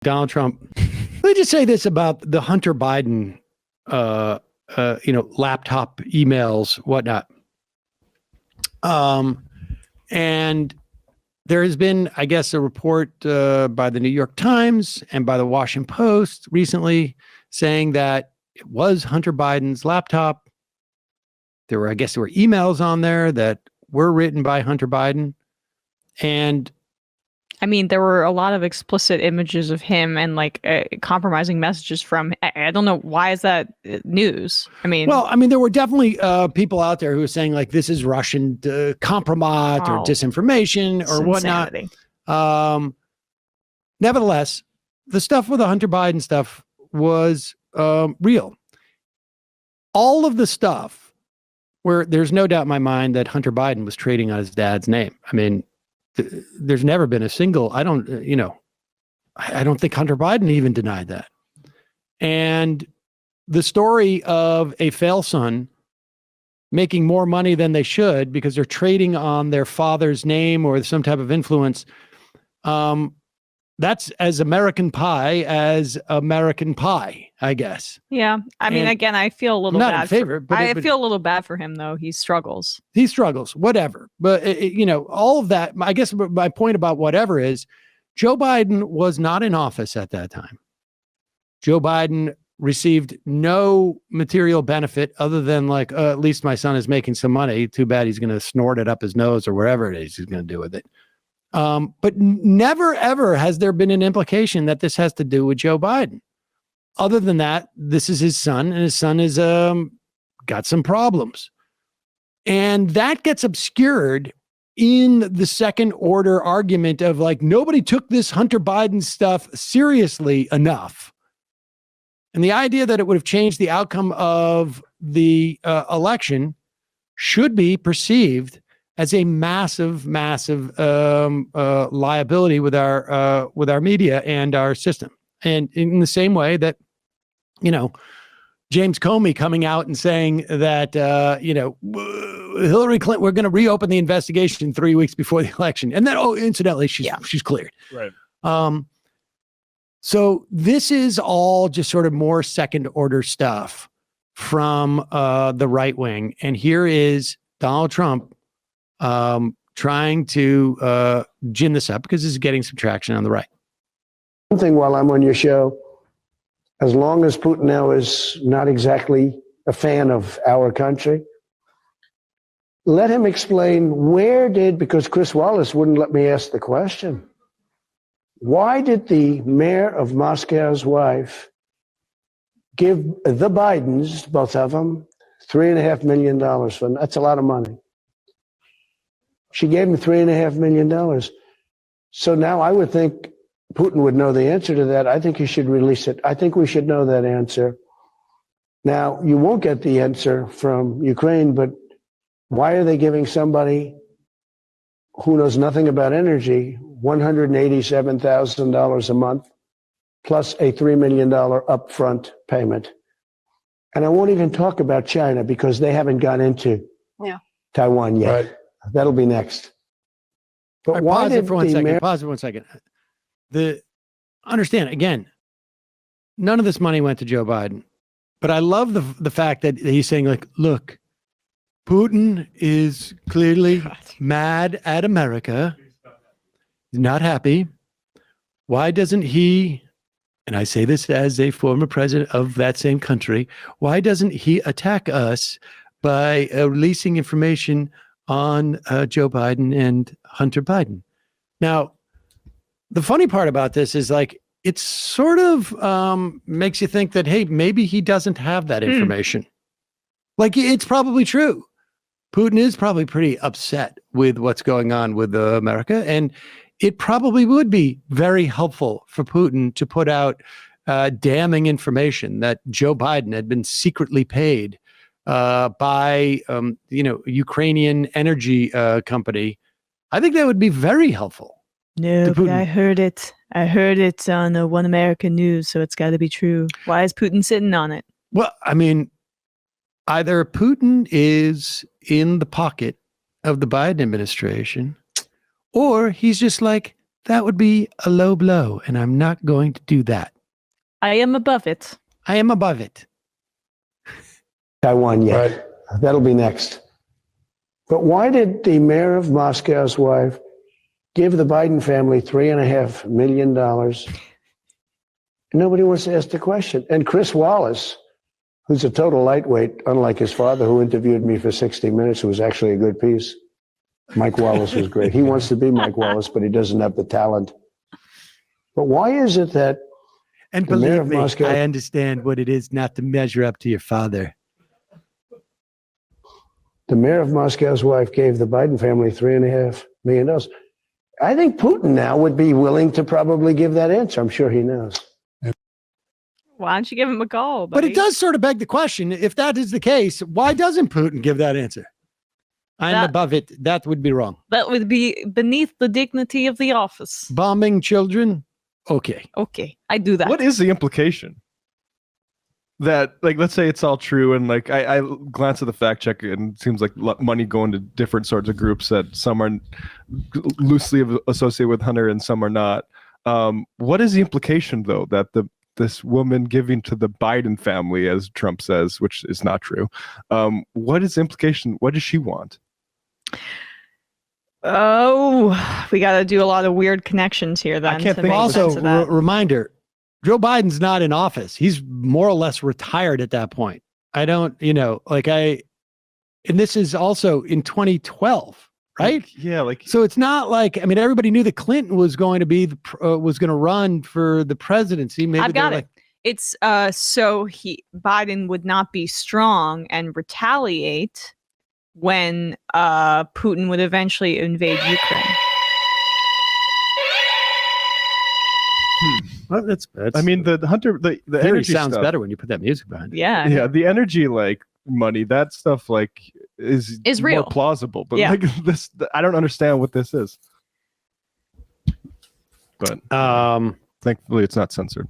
Donald Trump. Let me just say this about the Hunter Biden, laptop emails, whatnot. And there has been, I guess, a report by the New York Times and by the Washington Post recently saying that it was Hunter Biden's laptop. There were emails on there that were written by Hunter Biden. And I mean, there were a lot of explicit images of him and compromising messages from. I don't know, why is that news? There were definitely people out there who were saying this is Russian compromise or disinformation or whatnot. Nevertheless, the stuff with the Hunter Biden stuff was real. All of the stuff where there's no doubt in my mind that Hunter Biden was trading on his dad's name. I mean, there's never been a single, I don't think Hunter Biden even denied that. And the story of a fail son making more money than they should because they're trading on their father's name or some type of influence, that's as American pie as American pie, I guess. Yeah. Again, I feel a little not bad. In favor, I feel a little bad for him, though. He struggles, whatever. But, all of that, I guess my point about whatever is Joe Biden was not in office at that time. Joe Biden received no material benefit other than at least my son is making some money. Too bad he's going to snort it up his nose or wherever it is he's going to do with it. But never, ever has there been an implication that this has to do with Joe Biden. Other than that, this is his son, and his son is got some problems. And that gets obscured in the second order argument of nobody took this Hunter Biden stuff seriously enough. And the idea that it would have changed the outcome of the election should be perceived as a massive liability with our media and our system. And in the same way that, James Comey coming out and saying that, Hillary Clinton, we're going to reopen the investigation 3 weeks before the election. And then, incidentally, she's cleared. Right. So this is all just sort of more second order stuff from the right wing. And here is Donald Trump trying to gin this up because this is getting some traction on the right. One thing while I'm on your show, as long as Putin now is not exactly a fan of our country, let him explain because Chris Wallace wouldn't let me ask the question. Why did the mayor of Moscow's wife give the Bidens, both of them, $3.5 million for them? That's a lot of money. She gave him $3.5 million. So now I would think Putin would know the answer to that. I think he should release it. I think we should know that answer. Now, you won't get the answer from Ukraine, but why are they giving somebody who knows nothing about energy $187,000 a month plus a $3 million upfront payment? And I won't even talk about China because they haven't gone into Taiwan yet. Right. That'll be next. But why pause it for 1 second. Pause it 1 second. Understand again, none of this money went to Joe Biden. But I love the fact that he's saying look, Putin is clearly mad at America. He's not happy. Why doesn't he, and I say this as a former president of that same country, why doesn't he attack us by releasing information on Joe Biden and Hunter Biden? Now, the funny part about this is it sort of makes you think that, hey, maybe he doesn't have that information. It's probably true. Putin is probably pretty upset with what's going on with America. And it probably would be very helpful for Putin to put out damning information that Joe Biden had been secretly paid by, Ukrainian energy company. I think that would be very helpful. No, but I heard it. I heard it on One American News, so it's got to be true. Why is Putin sitting on it? Well, either Putin is in the pocket of the Biden administration, or he's just that would be a low blow, and I'm not going to do that. I am above it. I am above it. Taiwan yet. Right. That'll be next. But why did the mayor of Moscow's wife give the Biden family $3.5 million? Nobody wants to ask the question. And Chris Wallace, who's a total lightweight, unlike his father, who interviewed me for 60 Minutes, who was actually a good piece. Mike Wallace was great. He wants to be Mike Wallace, but he doesn't have the talent. But why is it that And the mayor believe of me, Moscow- I understand what it is not to measure up to your father. the mayor of Moscow's wife gave the Biden family $3.5 million? I think Putin now would be willing to probably give that answer. I'm sure he knows. Why don't you give him a call? But it buddy? does sort of beg the question, if that is the case, why doesn't Putin give that answer? I'm That- above it. That would be wrong. That would be beneath the dignity of the office. Bombing children? Okay. Okay, I do that. What is the implication? That, like, let's say it's all true, and like I glance at the fact check, and it seems like money going to different sorts of groups, that some are loosely associated with Hunter and some are not. What is the implication, though, that this woman giving to the Biden family, as Trump says, which is not true? What is the implication? What does she want? Oh, we got to do a lot of weird connections here. Then can't to think make of Also, sense of that. reminder, Joe Biden's not in office. He's more or less retired at that point. I don't, and this is also in 2012, right? Yeah, like So it's not like, everybody knew that Clinton was going to be was going to run for the presidency. Maybe I've got they're it. It's so Biden would not be strong and retaliate when Putin would eventually invade Ukraine. Well, that's I mean, the Hunter, the theory energy sounds stuff, better when you put that music behind it. Yeah. Yeah, the energy, like money, that stuff, like is more real. plausible. But Yeah. like this, I don't understand what this is. But thankfully, it's not censored.